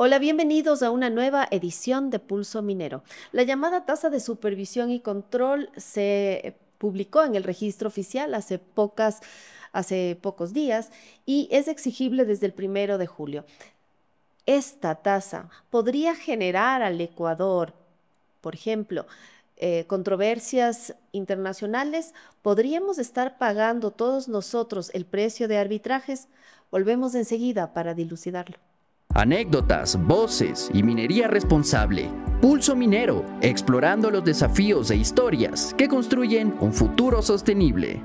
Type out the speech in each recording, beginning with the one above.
Hola, bienvenidos a una nueva edición de Pulso Minero. La llamada tasa de supervisión y control se publicó en el registro oficial hace pocos días y es exigible desde el 1 de julio. Esta tasa podría generar al Ecuador, por ejemplo, controversias internacionales. ¿Podríamos estar pagando todos nosotros el precio de arbitrajes? Volvemos enseguida para dilucidarlo. Anécdotas, voces y minería responsable. Pulso Minero, explorando los desafíos e historias que construyen un futuro sostenible.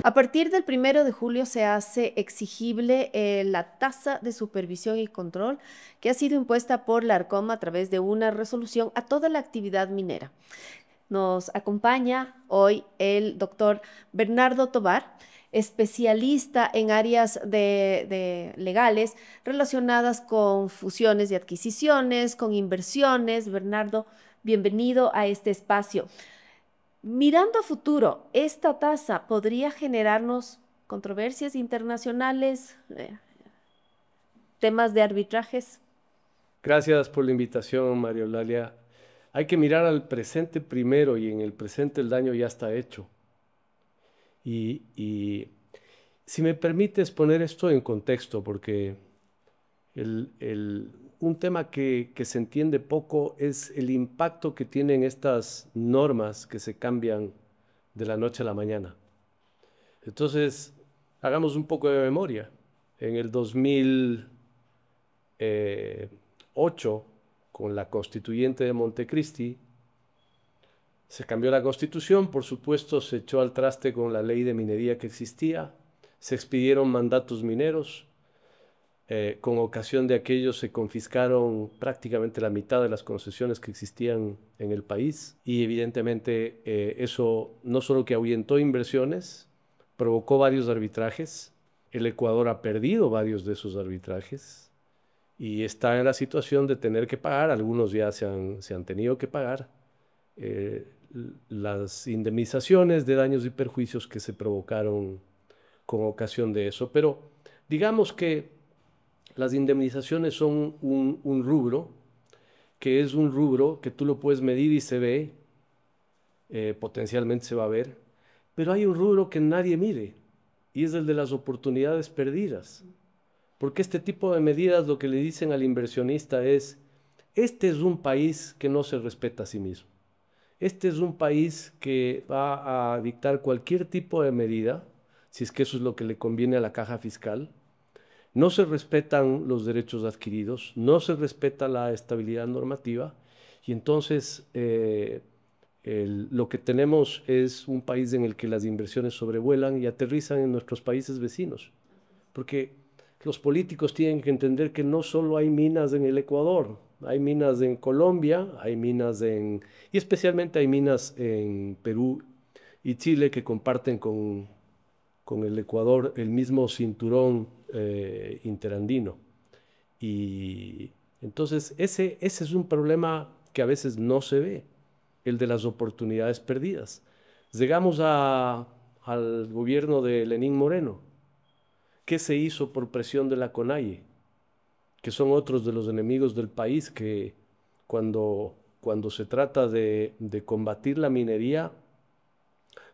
A partir del 1 de julio se hace exigible la tasa de supervisión y control que ha sido impuesta por la Arcom a través de una resolución a toda la actividad minera. Nos acompaña hoy el doctor Bernardo Tovar, especialista en áreas legales relacionadas con fusiones y adquisiciones, con inversiones. Bernardo, bienvenido a este espacio. Mirando a futuro, ¿esta tasa podría generarnos controversias internacionales, temas de arbitrajes? Gracias por la invitación, María Eulalia. Hay que mirar al presente primero y en el presente el daño ya está hecho. Y si me permites poner esto en contexto, porque un tema que se entiende poco es el impacto que tienen estas normas que se cambian de la noche a la mañana. Entonces, hagamos un poco de memoria. En el 2008, con la constituyente de Montecristi, se cambió la constitución, por supuesto, se echó al traste con la ley de minería que existía, se expidieron mandatos mineros, con ocasión de aquello se confiscaron prácticamente la mitad de las concesiones que existían en el país y evidentemente eso no solo que ahuyentó inversiones, provocó varios arbitrajes, el Ecuador ha perdido varios de esos arbitrajes y está en la situación de tener que pagar, algunos ya se han tenido que pagar, las indemnizaciones de daños y perjuicios que se provocaron con ocasión de eso. Pero digamos que las indemnizaciones son un rubro, que es un rubro que tú lo puedes medir y se ve, potencialmente se va a ver, pero hay un rubro que nadie mide y es el de las oportunidades perdidas. Porque este tipo de medidas lo que le dicen al inversionista es, este es un país que no se respeta a sí mismo. Este es un país que va a dictar cualquier tipo de medida, si es que eso es lo que le conviene a la caja fiscal. No se respetan los derechos adquiridos, no se respeta la estabilidad normativa y entonces lo que tenemos es un país en el que las inversiones sobrevuelan y aterrizan en nuestros países vecinos. Porque los políticos tienen que entender que no solo hay minas en el Ecuador, hay minas en Colombia, y especialmente hay minas en Perú y Chile que comparten con el Ecuador el mismo cinturón interandino. Y entonces ese es un problema que a veces no se ve, el de las oportunidades perdidas. Llegamos al gobierno de Lenín Moreno. ¿Qué se hizo por presión de la CONAIE? Que son otros de los enemigos del país que cuando se trata de combatir la minería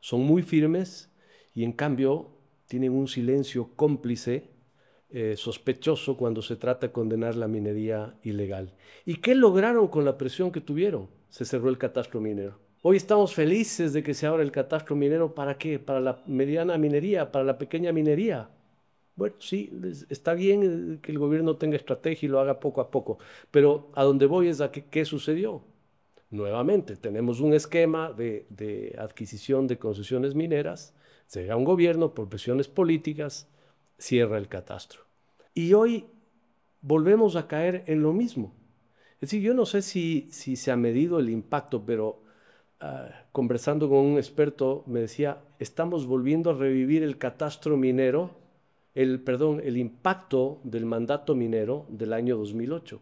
son muy firmes y en cambio tienen un silencio cómplice, sospechoso cuando se trata de condenar la minería ilegal. ¿Y qué lograron con la presión que tuvieron? Se cerró el catastro minero. Hoy estamos felices de que se abra el catastro minero. ¿Para qué? Para la mediana minería, para la pequeña minería. Bueno, sí, está bien que el gobierno tenga estrategia y lo haga poco a poco, pero a donde voy es a qué sucedió. Nuevamente, tenemos un esquema de adquisición de concesiones mineras, llega un gobierno por presiones políticas, cierra el catastro. Y hoy volvemos a caer en lo mismo. Es decir, yo no sé si se ha medido el impacto, pero conversando con un experto me decía, estamos volviendo a revivir el catastro minero, el impacto del mandato minero del año 2008.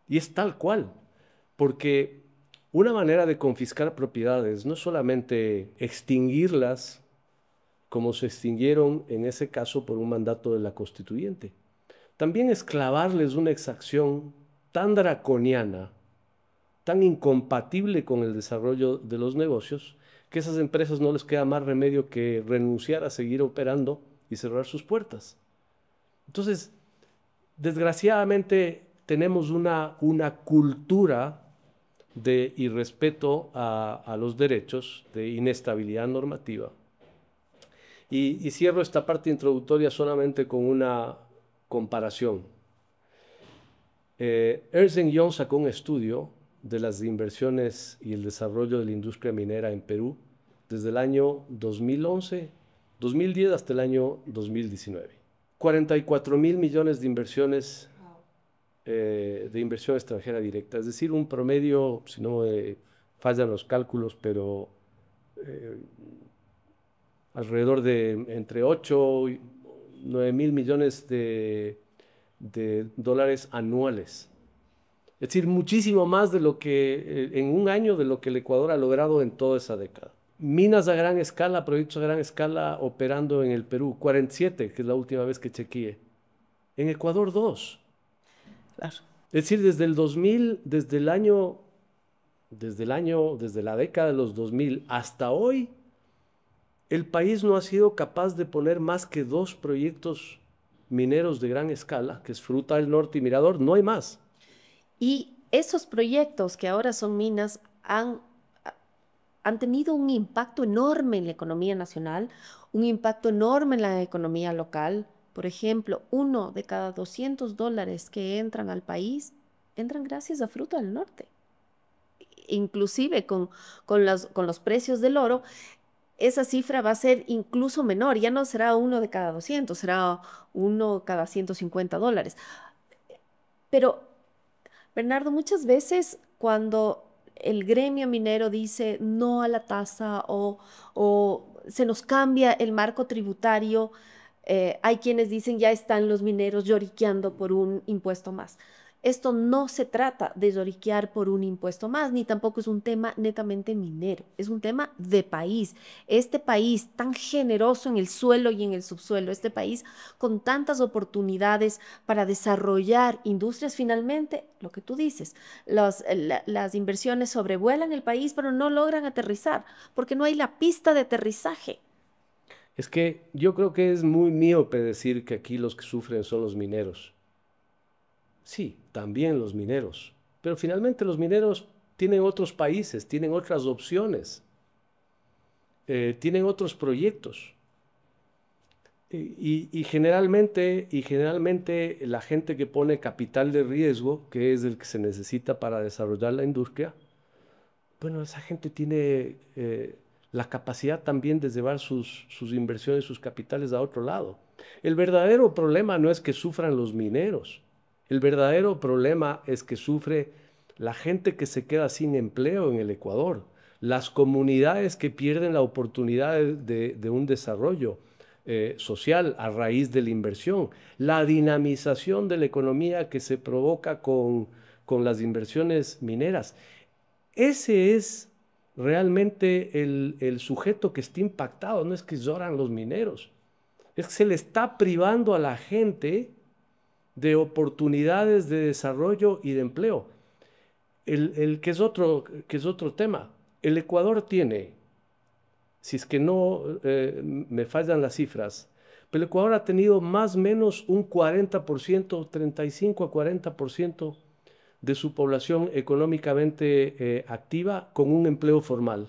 Y es tal cual, porque una manera de confiscar propiedades no es solamente extinguirlas como se extinguieron en ese caso por un mandato de la constituyente. También es clavarles una exacción tan draconiana, tan incompatible con el desarrollo de los negocios, que a esas empresas no les queda más remedio que renunciar a seguir operando y cerrar sus puertas. Entonces, desgraciadamente tenemos una cultura de irrespeto a los derechos, de inestabilidad normativa. Y cierro esta parte introductoria solamente con una comparación. Ernst & Young sacó un estudio de las inversiones y el desarrollo de la industria minera en Perú desde el año 2011, 2010 hasta el año 2019. 44.000 millones de inversiones de inversión extranjera directa, es decir, un promedio, si no me fallan los cálculos, pero alrededor de entre 8 y 9.000 millones de dólares anuales. Es decir, muchísimo más de lo que en un año de lo que el Ecuador ha logrado en toda esa década. Minas a gran escala, proyectos a gran escala operando en el Perú, 47, que es la última vez que chequeé. En Ecuador, 2. Claro. Es decir, desde el 2000, desde la década de los 2000 hasta hoy, el país no ha sido capaz de poner más que 2 proyectos mineros de gran escala, que es Fruta del Norte y Mirador, no hay más. Y esos proyectos que ahora son minas han tenido un impacto enorme en la economía nacional, un impacto enorme en la economía local. Por ejemplo, 1 de cada 200 dólares que entran al país, entran gracias a Fruta del Norte. Inclusive con los precios del oro, esa cifra va a ser incluso menor. Ya no será 1 de cada 200, será 1 cada 150 dólares. Pero, Bernardo, muchas veces cuando el gremio minero dice no a la tasa o se nos cambia el marco tributario, hay quienes dicen ya están los mineros lloriqueando por un impuesto más. Esto no se trata de lloriquear por un impuesto más, ni tampoco es un tema netamente minero, es un tema de país. Este país tan generoso en el suelo y en el subsuelo, este país con tantas oportunidades para desarrollar industrias, finalmente, lo que tú dices, las inversiones sobrevuelan el país, pero no logran aterrizar, porque no hay la pista de aterrizaje. Es que yo creo que es muy míope decir que aquí los que sufren son los mineros. Sí, también los mineros, pero finalmente los mineros tienen otros países, tienen otras opciones, tienen otros proyectos. Y generalmente la gente que pone capital de riesgo, que es el que se necesita para desarrollar la industria, bueno, esa gente tiene la capacidad también de llevar sus inversiones, sus capitales a otro lado. El verdadero problema no es que sufran los mineros. El verdadero problema es que sufre la gente que se queda sin empleo en el Ecuador, las comunidades que pierden la oportunidad de un desarrollo social a raíz de la inversión, la dinamización de la economía que se provoca con las inversiones mineras. Ese es realmente el sujeto que está impactado, no es que lloran los mineros, es que se le está privando a la gente de oportunidades de desarrollo y de empleo. Que es otro tema. El Ecuador tiene, si es que no me fallan las cifras, pero el Ecuador ha tenido más o menos un 40%, 35 a 40% de su población económicamente activa con un empleo formal.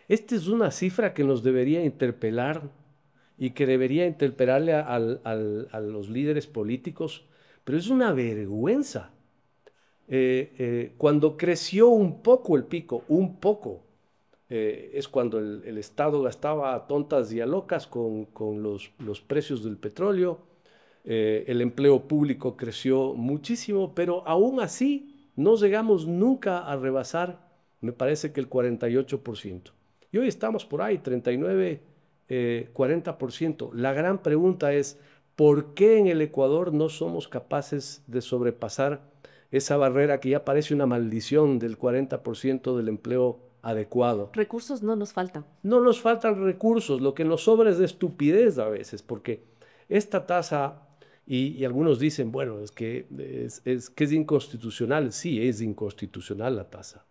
Esta es una cifra que nos debería interpelar y que debería interpelarle a los líderes políticos, pero es una vergüenza. Cuando creció un poco el pico, es cuando el Estado gastaba a tontas y a locas con los precios del petróleo, el empleo público creció muchísimo, pero aún así no llegamos nunca a rebasar, me parece que el 48%. Y hoy estamos por ahí, 39%. 40%. La gran pregunta es, ¿por qué en el Ecuador no somos capaces de sobrepasar esa barrera que ya parece una maldición del 40% del empleo adecuado. Recursos no nos faltan. No nos faltan recursos, lo que nos sobra es de estupidez a veces, porque esta tasa, y algunos dicen, bueno, es que es inconstitucional. Sí, es inconstitucional la tasa.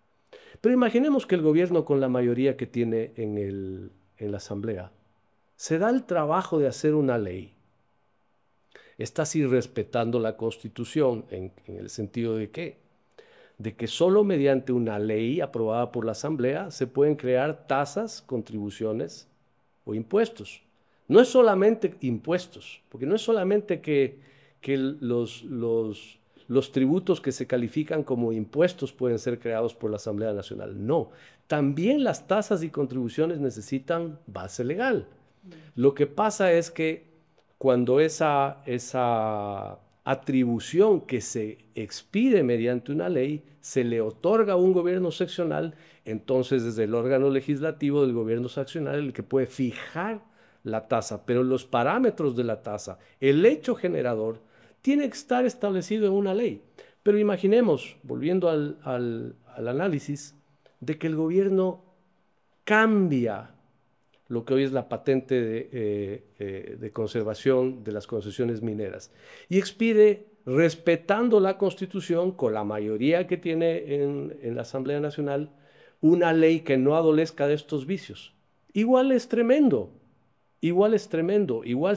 Pero imaginemos que el gobierno, con la mayoría que tiene en la Asamblea, se da el trabajo de hacer una ley. Está así respetando la Constitución en el sentido de que solo mediante una ley aprobada por la Asamblea se pueden crear tasas, contribuciones o impuestos. No es solamente impuestos, porque no es solamente que los tributos que se califican como impuestos pueden ser creados por la Asamblea Nacional. No, también las tasas y contribuciones necesitan base legal. Lo que pasa es que cuando esa atribución que se expide mediante una ley se le otorga a un gobierno seccional, entonces es el órgano legislativo del gobierno seccional el que puede fijar la tasa, pero los parámetros de la tasa, el hecho generador, tiene que estar establecido en una ley. Pero imaginemos, volviendo al análisis, de que el gobierno cambia lo que hoy es la patente de conservación de las concesiones mineras, y expide, respetando la Constitución, con la mayoría que tiene en la Asamblea Nacional, una ley que no adolezca de estos vicios. Igual es tremendo, igual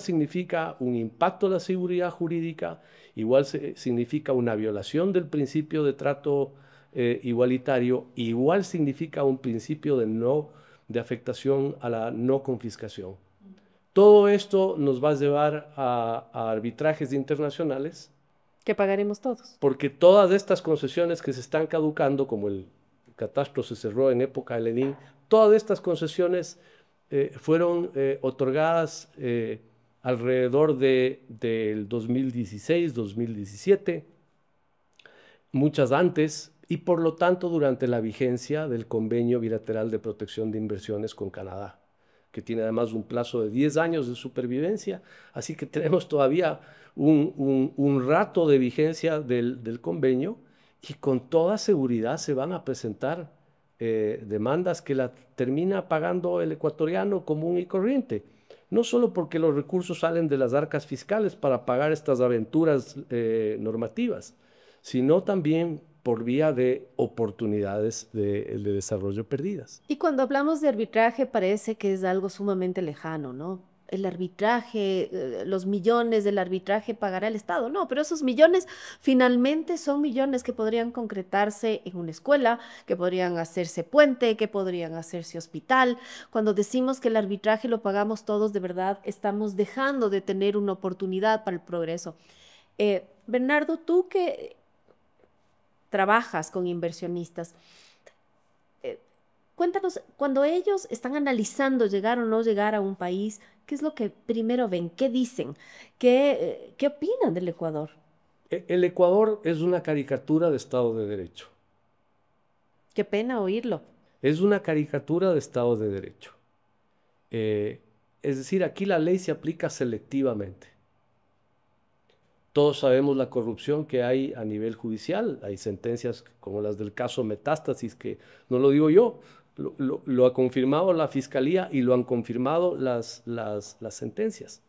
significa un impacto a la seguridad jurídica, igual significa una violación del principio de trato igualitario, igual significa un principio de afectación a la no confiscación. Todo esto nos va a llevar a arbitrajes internacionales. Que pagaremos todos. Porque todas estas concesiones que se están caducando, como el catastro se cerró en época de Lenin, todas estas concesiones fueron otorgadas alrededor del 2016, 2017, muchas antes, y por lo tanto durante la vigencia del Convenio Bilateral de Protección de Inversiones con Canadá, que tiene además un plazo de 10 años de supervivencia, así que tenemos todavía un rato de vigencia del convenio, y con toda seguridad se van a presentar demandas que la termina pagando el ecuatoriano común y corriente, no solo porque los recursos salen de las arcas fiscales para pagar estas aventuras normativas, sino también por vía de oportunidades de desarrollo perdidas. Y cuando hablamos de arbitraje parece que es algo sumamente lejano, ¿no? El arbitraje, los millones del arbitraje pagará el Estado. No, pero esos millones finalmente son millones que podrían concretarse en una escuela, que podrían hacerse puente, que podrían hacerse hospital. Cuando decimos que el arbitraje lo pagamos todos, de verdad estamos dejando de tener una oportunidad para el progreso. Bernardo, tú que trabajas con inversionistas, cuéntanos, cuando ellos están analizando llegar o no llegar a un país, ¿qué es lo que primero ven? ¿Qué dicen? ¿Qué opinan del Ecuador? El Ecuador es una caricatura de Estado de Derecho. Qué pena oírlo. Es una caricatura de Estado de Derecho. Es decir, aquí la ley se aplica selectivamente. Todos sabemos la corrupción que hay a nivel judicial. Hay sentencias como las del caso Metástasis, que no lo digo yo, lo ha confirmado la Fiscalía y lo han confirmado las sentencias.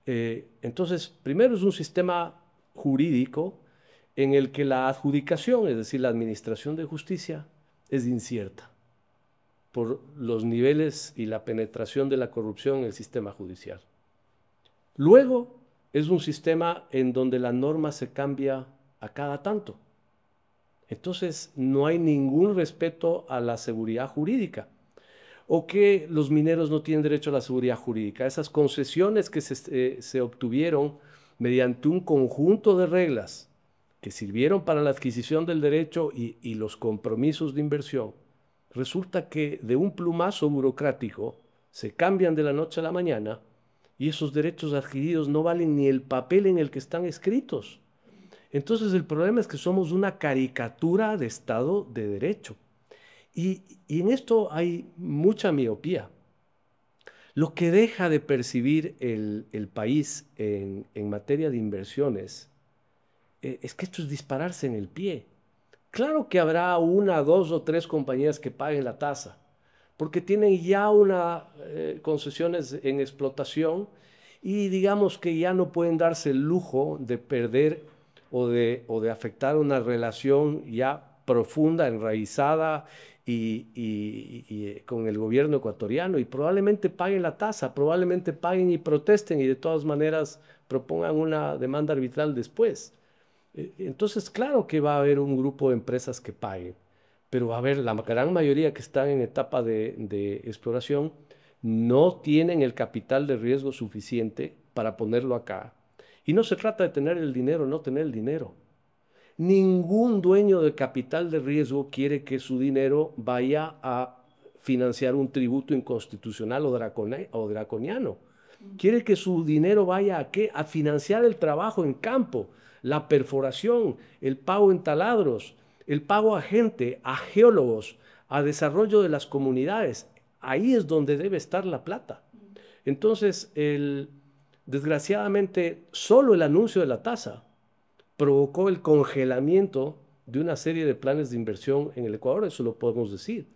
Entonces, primero es un sistema jurídico en el que la adjudicación, es decir, la administración de justicia, es incierta por los niveles y la penetración de la corrupción en el sistema judicial. Luego, es un sistema en donde la norma se cambia a cada tanto. Entonces, no hay ningún respeto a la seguridad jurídica. O que los mineros no tienen derecho a la seguridad jurídica. Esas concesiones que se obtuvieron mediante un conjunto de reglas que sirvieron para la adquisición del derecho y los compromisos de inversión, resulta que de un plumazo burocrático se cambian de la noche a la mañana, y esos derechos adquiridos no valen ni el papel en el que están escritos. Entonces el problema es que somos una caricatura de Estado de Derecho. Y en esto hay mucha miopía. Lo que deja de percibir el país en materia de inversiones es que esto es dispararse en el pie. Claro que habrá una, dos o tres compañías que paguen la tasa, porque tienen ya una concesiones en explotación y digamos que ya no pueden darse el lujo de perder o de afectar una relación ya profunda, enraizada y con el gobierno ecuatoriano, y probablemente paguen la tasa, probablemente paguen y protesten y de todas maneras propongan una demanda arbitral después. Entonces, claro que va a haber un grupo de empresas que paguen, pero va a haber la gran mayoría que están en etapa de exploración no tienen el capital de riesgo suficiente para ponerlo acá. Y no se trata de tener el dinero, no tener el dinero. Ningún dueño de capital de riesgo quiere que su dinero vaya a financiar un tributo inconstitucional o draconiano. Quiere que su dinero vaya ¿a qué? A financiar el trabajo en campo, la perforación, el pago en taladros, el pago a gente, a geólogos, a desarrollo de las comunidades. Ahí es donde debe estar la plata. Entonces, desgraciadamente, solo el anuncio de la tasa provocó el congelamiento de una serie de planes de inversión en el Ecuador, eso lo podemos decir.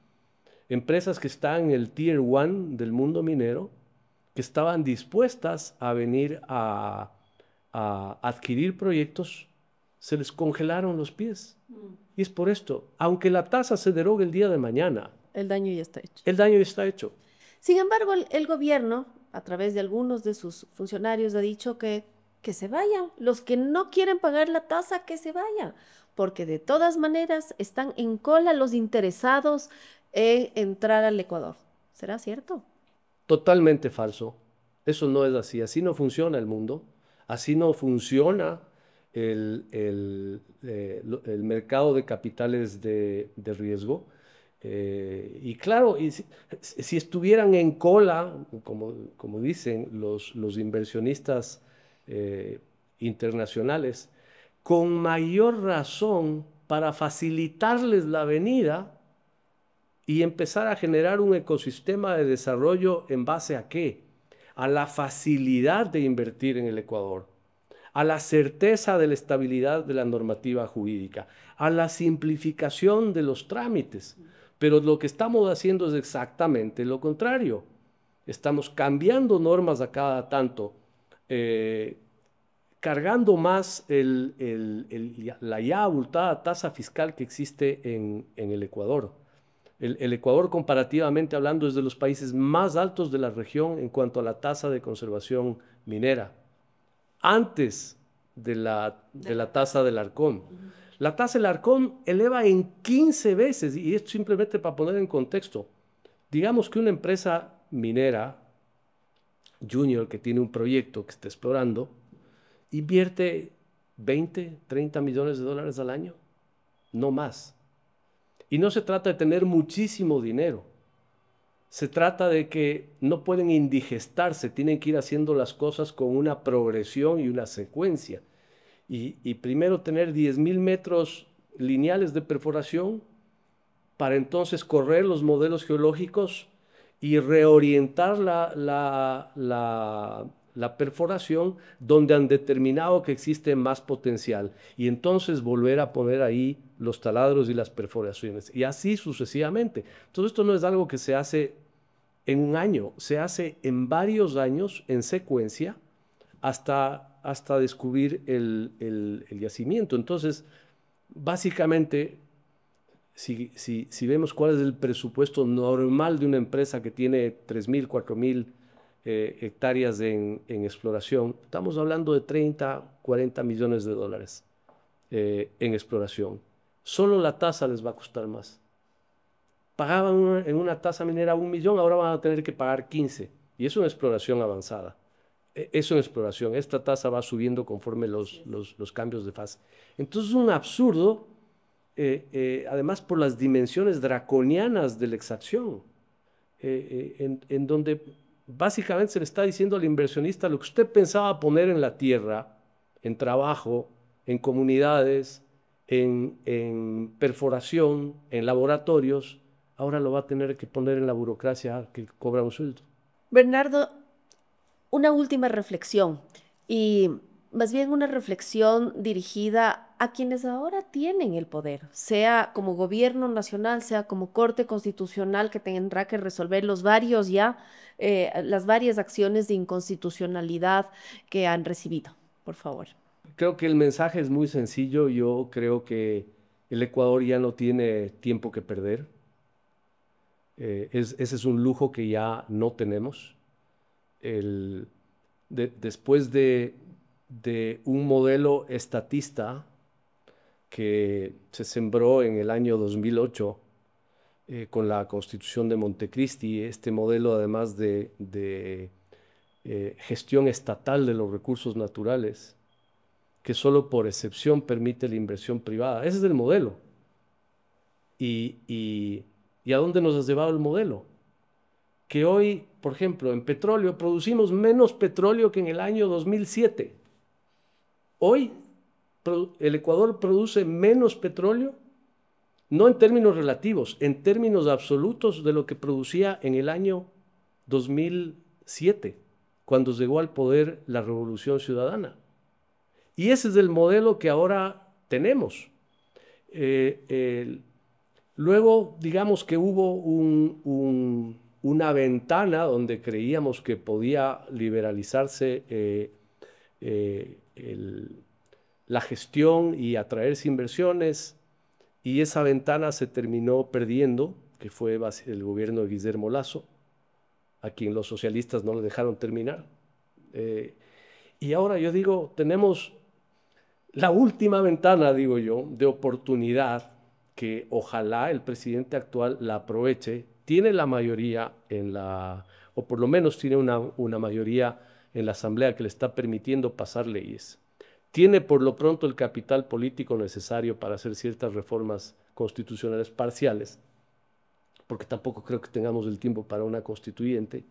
Empresas que están en el Tier 1 del mundo minero, que estaban dispuestas a venir a adquirir proyectos, se les congelaron los pies. Y es por esto, aunque la tasa se derogue el día de mañana, El daño ya está hecho. el daño ya está hecho. Sin embargo, el gobierno, a través de algunos de sus funcionarios, ha dicho que se vayan. Los que no quieren pagar la tasa, que se vayan. Porque de todas maneras están en cola los interesados en entrar al Ecuador. ¿Será cierto? Totalmente falso. Eso no es así. Así no funciona el mundo. Así no funciona el mercado de capitales de riesgo. Y claro, si estuvieran en cola, como dicen los inversionistas internacionales, con mayor razón para facilitarles la venida y empezar a generar un ecosistema de desarrollo en base a ¿qué? A la facilidad de invertir en el Ecuador, a la certeza de la estabilidad de la normativa jurídica, a la simplificación de los trámites. Pero lo que estamos haciendo es exactamente lo contrario. Estamos cambiando normas a cada tanto, cargando más la ya abultada tasa fiscal que existe en el Ecuador. El Ecuador, comparativamente hablando, es de los países más altos de la región en cuanto a la tasa de conservación minera, antes de la tasa del Arcón. La tasa del Arcón eleva en 15 veces, y esto simplemente para poner en contexto. Digamos que una empresa minera junior que tiene un proyecto que está explorando, invierte 20, 30 millones de dólares al año, no más. Y no se trata de tener muchísimo dinero. Se trata de que no pueden indigestarse, tienen que ir haciendo las cosas con una progresión y una secuencia. Y primero tener 10.000 metros lineales de perforación para entonces correr los modelos geológicos y reorientar la perforación donde han determinado que existe más potencial y entonces volver a poner ahí los taladros y las perforaciones y así sucesivamente. Todo esto no es algo que se hace en un año, se hace en varios años en secuencia hasta descubrir el yacimiento. Entonces, básicamente, si vemos cuál es el presupuesto normal de una empresa que tiene 3.000, 4.000 hectáreas en exploración, estamos hablando de 30, 40 millones de dólares en exploración. Solo la tasa les va a costar más. Pagaban en una tasa minera 1 millón, ahora van a tener que pagar 15. Y es una exploración avanzada. Es una exploración. Esta tasa va subiendo conforme los cambios de fase. Entonces es un absurdo, además por las dimensiones draconianas de la exacción, en donde básicamente se le está diciendo al inversionista lo que usted pensaba poner en la tierra, en trabajo, en comunidades, en perforación, en laboratorios, ahora lo va a tener que poner en la burocracia que cobra un sueldo. Bernardo, una última reflexión, y más bien una reflexión dirigida a quienes ahora tienen el poder, sea como gobierno nacional, sea como Corte Constitucional que tendrá que resolver las varias acciones de inconstitucionalidad que han recibido. Por favor. Creo que el mensaje es muy sencillo. Yo creo que el Ecuador ya no tiene tiempo que perder. Ese es un lujo que ya no tenemos. Después de un modelo estatista que se sembró en el año 2008 con la Constitución de Montecristi, este modelo además de gestión estatal de los recursos naturales, que solo por excepción permite la inversión privada. Ese es el modelo. ¿Y a dónde nos ha llevado el modelo? Que hoy, por ejemplo, en petróleo producimos menos petróleo que en el año 2007. Hoy el Ecuador produce menos petróleo, no en términos relativos, en términos absolutos de lo que producía en el año 2007, cuando llegó al poder la Revolución Ciudadana. Y ese es el modelo que ahora tenemos. Luego, digamos que hubo una ventana donde creíamos que podía liberalizarse la gestión y atraerse inversiones, y esa ventana se terminó perdiendo, que fue el gobierno de Guillermo Lasso, a quien los socialistas no le dejaron terminar. Y ahora yo digo, tenemos la última ventana, digo yo, de oportunidad que ojalá el presidente actual la aproveche. Tiene la mayoría o por lo menos tiene una mayoría en la Asamblea que le está permitiendo pasar leyes. Tiene por lo pronto el capital político necesario para hacer ciertas reformas constitucionales parciales, porque tampoco creo que tengamos el tiempo para una constituyente.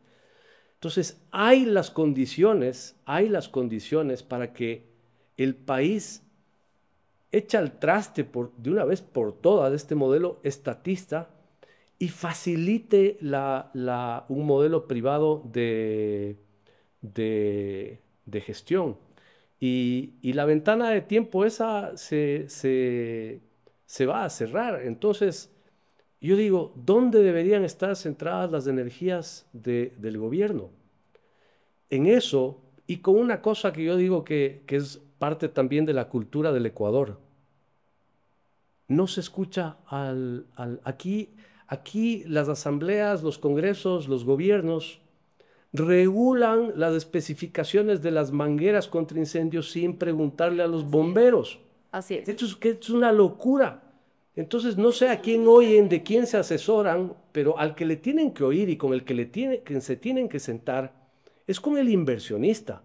Entonces, hay las condiciones para que el país eche al traste de una vez por todas este modelo estatista y facilite un modelo privado de gestión. Y la ventana de tiempo esa se va a cerrar. Entonces, yo digo, ¿dónde deberían estar centradas las energías del gobierno? En eso, y con una cosa que yo digo que es parte también de la cultura del Ecuador. No se escucha aquí las asambleas, los congresos, los gobiernos regulan las especificaciones de las mangueras contra incendios sin preguntarle a los bomberos. Así es. Esto es una locura. Entonces, no sé a quién oyen, de quién se asesoran, pero al que le tienen que oír y con el que se tienen que sentar es con el inversionista.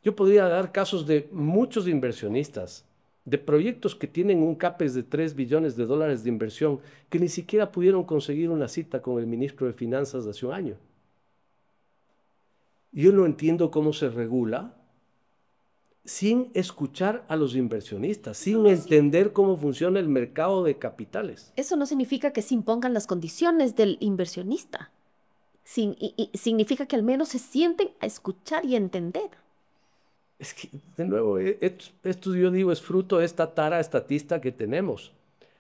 Yo podría dar casos de muchos inversionistas, de proyectos que tienen un CAPEX de $3 billones de inversión, que ni siquiera pudieron conseguir una cita con el ministro de Finanzas de hace un año. Yo no entiendo cómo se regula sin escuchar a los inversionistas, sin entender cómo funciona el mercado de capitales. Eso no significa que se impongan las condiciones del inversionista. Significa que al menos se sienten a escuchar y a entender. Es que, de nuevo, esto yo digo es fruto de esta tara estatista que tenemos.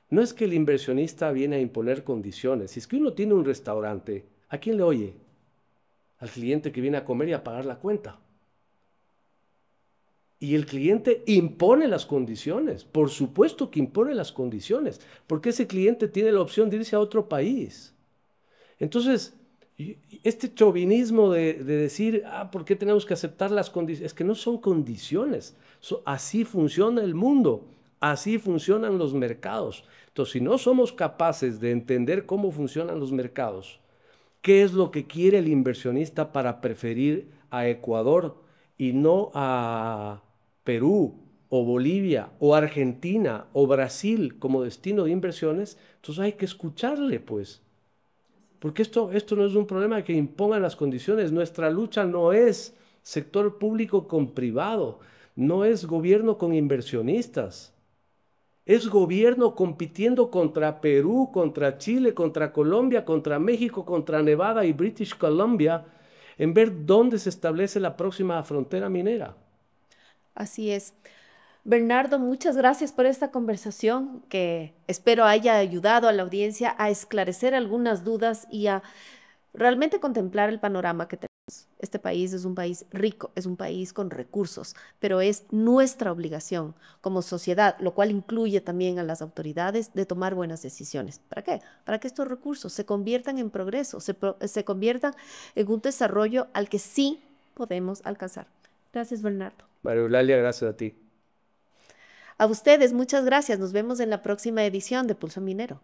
No es que el inversionista viene a imponer condiciones. Si es que uno tiene un restaurante, ¿a quién le oye? Al cliente que viene a comer y a pagar la cuenta. Y el cliente impone las condiciones. Por supuesto que impone las condiciones, porque ese cliente tiene la opción de irse a otro país. Entonces, este chauvinismo de decir, ¿por qué tenemos que aceptar las condiciones? Es que no son condiciones. Así funciona el mundo, así funcionan los mercados. Entonces, si no somos capaces de entender cómo funcionan los mercados, ¿qué es lo que quiere el inversionista para preferir a Ecuador y no a Perú o Bolivia o Argentina o Brasil como destino de inversiones? Entonces hay que escucharle, pues. Porque esto no es un problema que impongan las condiciones. Nuestra lucha no es sector público con privado, no es gobierno con inversionistas. Es gobierno compitiendo contra Perú, contra Chile, contra Colombia, contra México, contra Nevada y British Columbia, en ver dónde se establece la próxima frontera minera. Así es. Bernardo, muchas gracias por esta conversación que espero haya ayudado a la audiencia a esclarecer algunas dudas y a realmente contemplar el panorama que tenemos. Este país es un país rico, es un país con recursos, pero es nuestra obligación como sociedad, lo cual incluye también a las autoridades, de tomar buenas decisiones. ¿Para qué? Para que estos recursos se conviertan en progreso, se conviertan en un desarrollo al que sí podemos alcanzar. Gracias, Bernardo. María Eulalia, gracias a ti. A ustedes, muchas gracias. Nos vemos en la próxima edición de Pulso Minero.